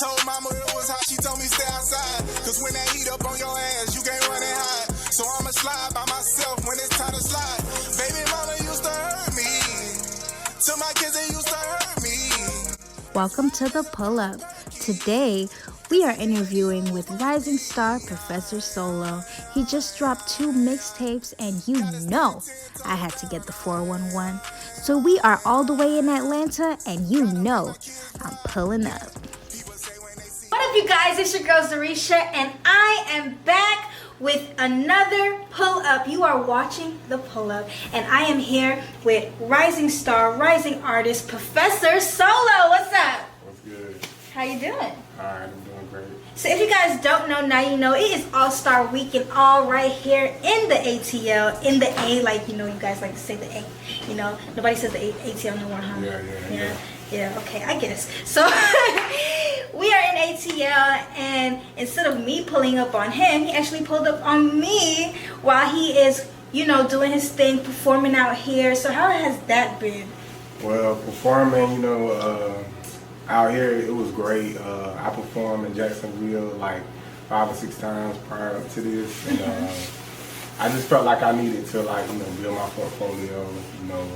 told mama it was hot, she told me stay outside. Cause when that heat up on your ass, you can't run and hide. So I'ma slide by myself when it's time to slide. Baby mama used to hurt me. To my kids, they used to hurt me. Welcome to the Pull Up. Today, we are interviewing with rising star Professor Solo. He just dropped 2 mixtapes, and you know I had to get the 411. So we are all the way in Atlanta, and you know I'm pulling up. What up, you guys? It's your girl Zarisha, and I am back with another Pull Up. You are watching the Pull Up, and I am here with rising star, rising artist, Professor Solo. What's up? What's good? How you doing? Alright, I'm doing great. So if you guys don't know, now you know. It is All-Star Weekend all right here in the ATL, in the A, like, you know, you guys like to say the A. You know, nobody says the ATL no more, huh? Yeah, okay, I guess. So we are in ATL, and instead of me pulling up on him, he actually pulled up on me while he is, you know, doing his thing, performing out here. So how has that been? Well, performing, you know, out here, it was great. I performed in Jacksonville like 5 or 6 times prior to this, and I just felt like I needed to, like, you know, build my portfolio, you know,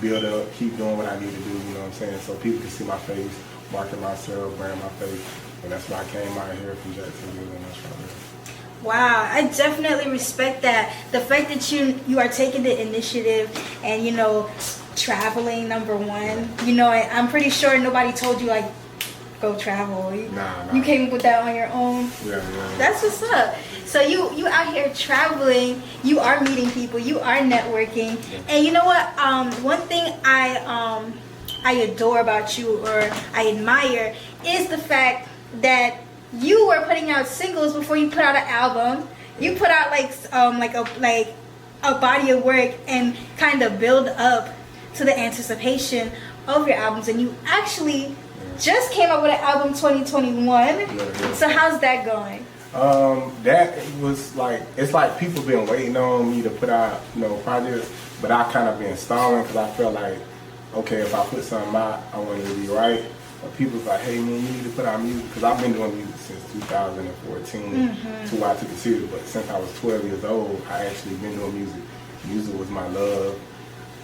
build up, keep doing what I need to do, you know what I'm saying, so people can see my face, market myself, brand my face, and that's why I came out here from Jacksonville, and that's right. Wow, I definitely respect that. The fact that you are taking the initiative and, you know, traveling, number one. You know, I'm pretty sure nobody told you, like, go travel. Nah. You came up with that on your own. Yeah. That's what's up. So you out here traveling, you are meeting people, you are networking. And you know what? One thing I adore about you, or I admire, is the fact that you were putting out singles before you put out an album. You put out like a body of work and kind of build up to the anticipation of your albums, and you actually just came up with an album 2021. Yeah. So how's that going? That was like, it's like people been waiting on me to put out, you know, projects, but I kind of been stalling because I felt like, okay, if I put something out, I want it to be right. But people's like, hey man, you need to put out music, because I've been doing music since 2014, so I took it serious. But since I was 12 years old, I actually been doing music. Music was my love.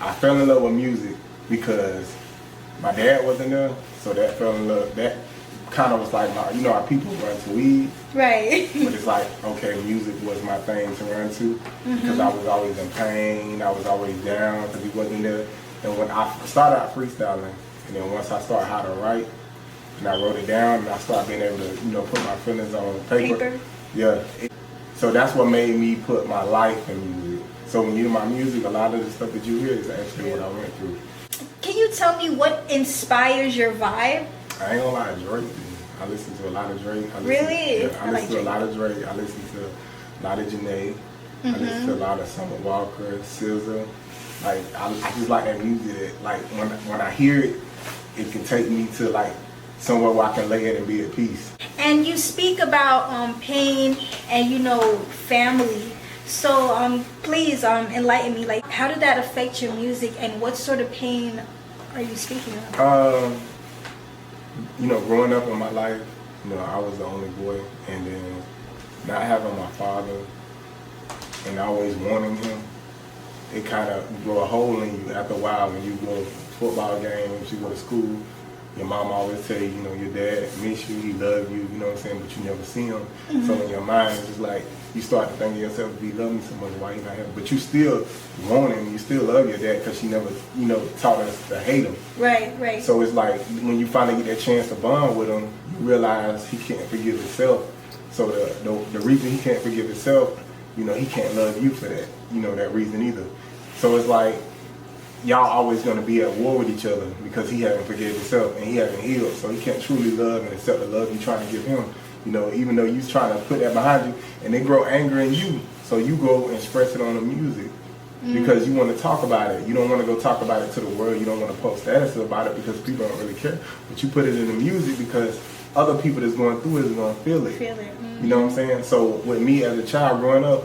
I fell in love with music because my dad wasn't there, so that fell in love. That kind of was like my, you know, how people run to weed, right? But it's like, okay, music was my thing to run to, because I was always in pain, I was always down because he wasn't there. And when I started out freestyling, and then once I started how to write, and I wrote it down, and I started being able to, you know, put my feelings on paper. Yeah. So that's what made me put my life in music. So when you hear my music, a lot of the stuff that you hear is actually what I went through. Can you tell me what inspires your vibe? I ain't gonna lie, Drake. I listen to a lot of Drake. I listen to a lot of Drake. I listen to a lot of Janae. I listen to a lot of Summer Walker, SZA. Like, I just like that music that, like, when I hear it, it can take me to, like, somewhere where I can lay it and be at peace. And you speak about pain and, you know, family. So please enlighten me. Like, how did that affect your music, and what sort of pain are you speaking of? You know, growing up in my life, you know, I was the only boy, and then not having my father and always wanting him, it kind of grow a hole in you after a while. When you go to football games, you go to school, your mom always tell you, you know, your dad miss you, he love you, you know what I'm saying, but you never see him. So in your mind, it's just like, you start to think to yourself, if he love me so much, why he not here? But you still want him, you still love your dad, because she never, you know, taught us to hate him. Right. So it's like, when you finally get that chance to bond with him, you realize he can't forgive himself. So the reason he can't forgive himself, you know, he can't love you for that, you know, that reason either. So it's like, y'all always gonna be at war with each other because he haven't forgiven himself and he haven't healed. So he can't truly love and accept the love you're trying to give him. You know, even though you're trying to put that behind you, and they grow anger in you. So you go and express it on the music because you want to talk about it. You don't want to go talk about it to the world. You don't want to post status about it because people don't really care. But you put it in the music because other people that's going through it is going to feel it. You know what I'm saying? So with me as a child growing up,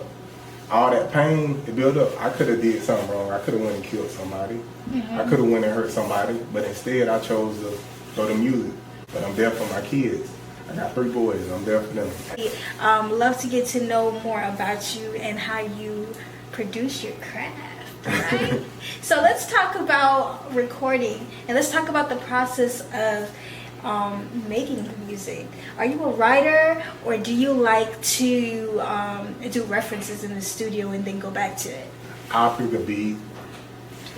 all that pain, it built up. I could have did something wrong. I could have went and killed somebody. I could have went and hurt somebody. But instead, I chose to go to music. But I'm there for my kids. I got 3 boys. I'm there for them. Love to get to know more about you and how you produce your craft. Right? So let's talk about recording, and let's talk about the process of making music. Are you a writer, or do you like to do references in the studio and then go back to it? I'll pick a beat,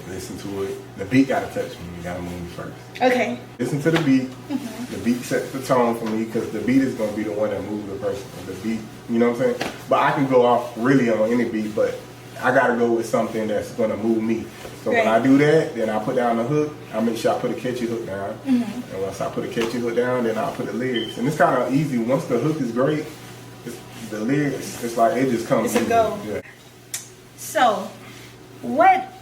listen to it. The beat gotta touch me. You gotta move me first. Okay. Listen to the beat. The beat sets the tone for me because the beat is gonna be the one that moves the person. The beat, you know what I'm saying? But I can go off really on any beat, but I gotta go with something that's gonna move me. So when I do that, then I put down the hook. I make sure I put a catchy hook down. And once I put a catchy hook down, then I'll put the lyrics. And it's kind of easy. Once the hook is great, the lyrics, it's like it just comes. It's a go. Yeah. So, what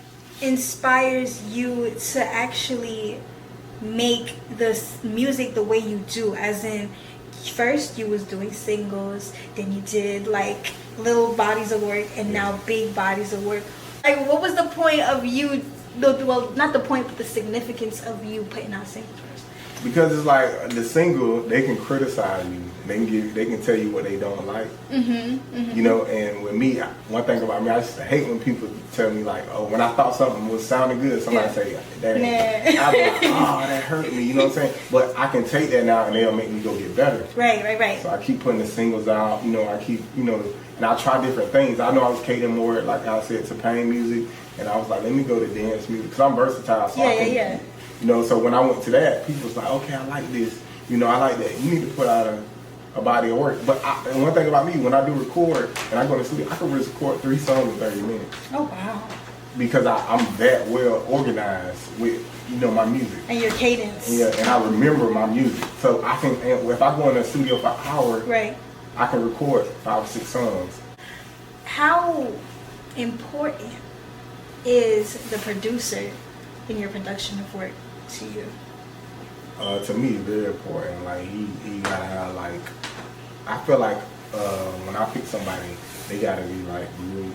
inspires you to actually make the music the way you do? As in, first you was doing singles, then you did like little bodies of work, and now big bodies of work. Like, what was the point of you? Well, not the point, but the significance of you putting out singles first. Because it's like the single, they can criticize you. They can tell you what they don't like. You know, and with me, one thing about me, I just hate when people tell me like, oh, when I thought something was sounding good, somebody say that ain't. I'm like, oh, that hurt me. You know what I'm saying? But I can take that now, and they'll make me go get better. Right. So I keep putting the singles out. You know, I keep, you know, and I try different things. I know I was catering more, like I said, to pain music, and I was like, let me go to dance music because I'm versatile. So I can, you know, so when I went to that, people was like, okay, I like this. You know, I like that. You need to put out a body of work. But and one thing about me, when I do record and I go to the studio, I can record 3 songs in 30 minutes. Oh, wow. Because I'm that well organized with, you know, my music. And your cadence. Yeah, and I remember my music. So I can, if I go in the studio for an hour, right, I can record 5 or 6 songs. How important is the producer in your production of work to you? To me, very important. Like he gotta have like, I feel like when I pick somebody, they gotta be like grew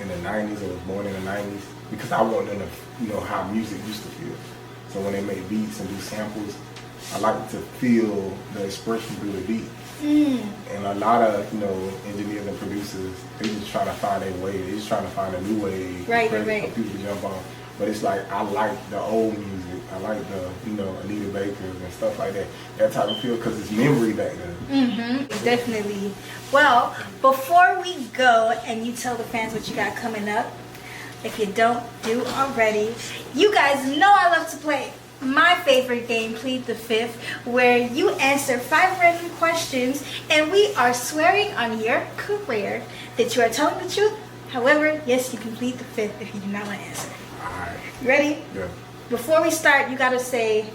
in the 90s or was born in the 90s, because I want them to, you know, how music used to feel. So when they make beats and do samples, I like to feel the expression through the beat. And a lot of, you know, engineers and producers, they just trying to find their way. They just trying to find a new way for people to jump on. But it's like, I like the old music. I like the, you know, Anita Baker and stuff like that. That type of feel, because it's memory back then. Definitely. Well, before we go and you tell the fans what you got coming up, if you don't do already, you guys know I love to play my favorite game, Plead the Fifth, where you answer 5 random questions and we are swearing on your career that you are telling the truth. However, yes, you can plead the fifth if you do not want to answer. Alright. You ready? Yeah. Before we start, you gotta say,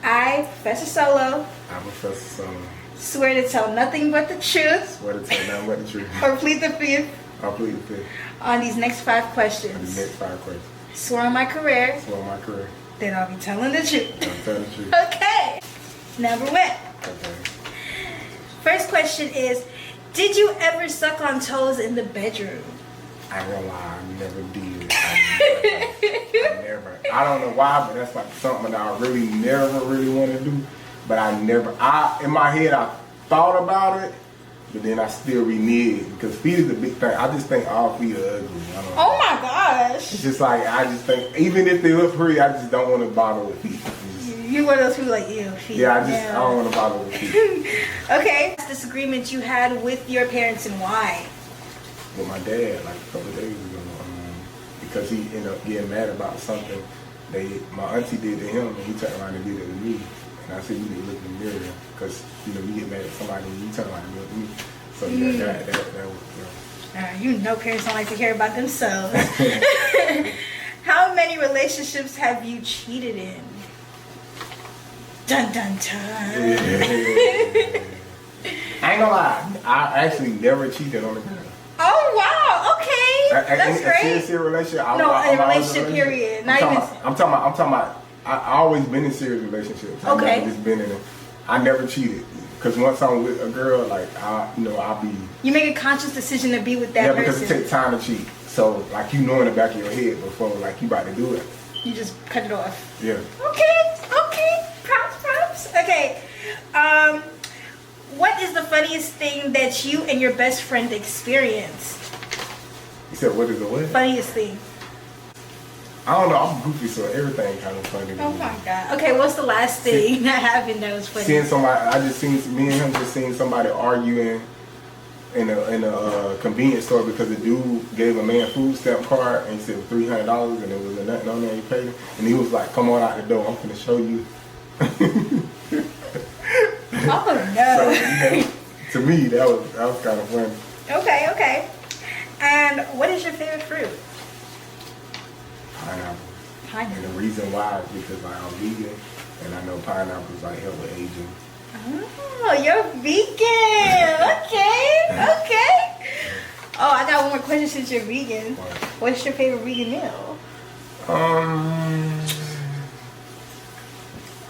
I, Professor Solo, I, Professor Solo, swear to tell nothing but the truth. Swear to tell nothing but the truth. Or plead the fifth. I'll plead the fifth. On these next 5 questions. On these next 5 questions. Swear on my career. Swear on my career. Then I'll be telling the truth. I'll tell the truth. Okay. Number 1. Okay. First question is, did you ever suck on toes in the bedroom? I ain't gonna lie, I never did. I never. I don't know why, but that's like something that I really never really want to do. But in my head, I thought about it, but then I still reneged, because feet is a big thing. I just think all feet are ugly. I don't know. Oh my gosh. It's just like, I just think, even if they look pretty, I just don't want to bother with feet. You're one of those people like, ew, feet. Yeah, I don't want to bother with feet. Okay. Disagreement you had with your parents and why? With my dad, like a couple of days ago, because he ended up getting mad about something my auntie did to him, and he turned around and did it to me. And I said, you need to look in the mirror, because, you know, you get mad at somebody and you turn around and look at me. So yeah, that was, you know parents don't like to hear about themselves. How many relationships have you cheated in? Dun dun dun. Yeah. I ain't gonna lie, I actually never cheated on a girl. Oh wow, okay, that's great. A serious relationship? A relationship period. I'm talking about. I always been in serious relationships. I've never just been in it. I never cheated, because once I'm with a girl, like I'll be. You make a conscious decision to be with that person. Yeah, because it takes time to cheat. So like, you know in the back of your head before like you about to do it. You just cut it off. Yeah. Okay. Props. Okay. What is the funniest thing that you and your best friend experienced? You said what is the what? Funniest thing. I don't know. I'm goofy, so everything kind of funny. Oh my god. Okay, what's the last thing that happened that was funny? Seeing somebody, me and him just seen somebody arguing in a convenience store because the dude gave a man food stamp card and he said $300 and there was nothing on there. He paid him and he was like, "Come on out the door. I'm gonna show you." Oh no. So, you know, to me, that was kind of funny. Okay. And what is your favorite fruit? Pineapple. And the reason why is because like, I'm vegan and I know pineapples like help with aging. Oh, you're vegan. Okay. Oh, I got one more question since you're vegan. What's your favorite vegan meal?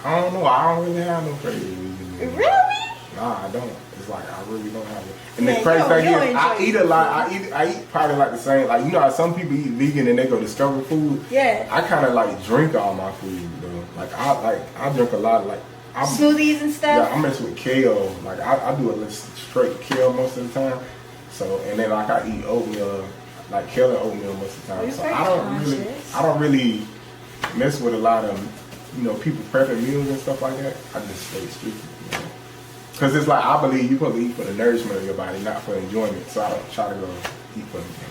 I don't know. I don't really have no favorite vegan meal. Really? Nah, I don't. It's like I really don't have it. And Yeah, the crazy thing is, I enjoy eat a lot. I eat probably like the same. Like you know, how some people eat vegan and they go discover food. Yeah. I kind of like drink all my food though. I drink a lot. Like Smoothies and stuff. Yeah, I mess with kale. Like I do a little straight kale most of the time. So and then like I eat oatmeal, like kale and oatmeal most of the time. You're So very I don't really mess with a lot of people prepping meals and stuff like that. I just stay strict. Because it's like, I believe you're supposed to eat for the nourishment of your body, not for enjoyment. So I don't try to go eat for anything.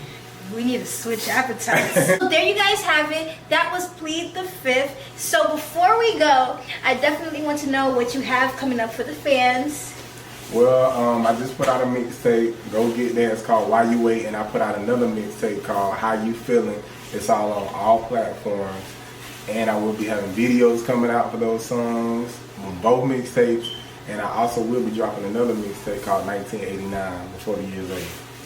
We need to switch appetites. So there you guys have it. That was Plead the Fifth. So before we go, I definitely want to know what you have coming up for the fans. Well, I just put out a mixtape. Go get that. It's called Why You Wait. And I put out another mixtape called How You Feeling. It's all on all platforms. And I will be having videos coming out for those songs on both mixtapes. And I also will be dropping another mixtape called 1989 before the year's over.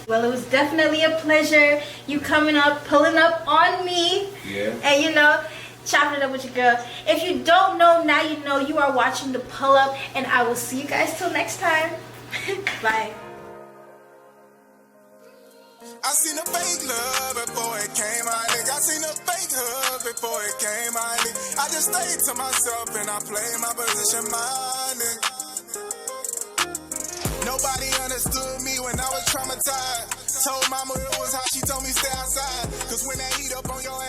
Well, it was definitely a pleasure. You coming up, pulling up on me. Yeah. And chopping it up with your girl. If you don't know, now you know. You are watching The Pull Up. And I will see you guys till next time. Bye. I seen a fake love before it came out. I seen a fake hug before it came out. I just stayed to myself and I played my position minded. Nobody understood me when I was traumatized. Told mama it was hot, she told me stay outside. Cause when that heat up on your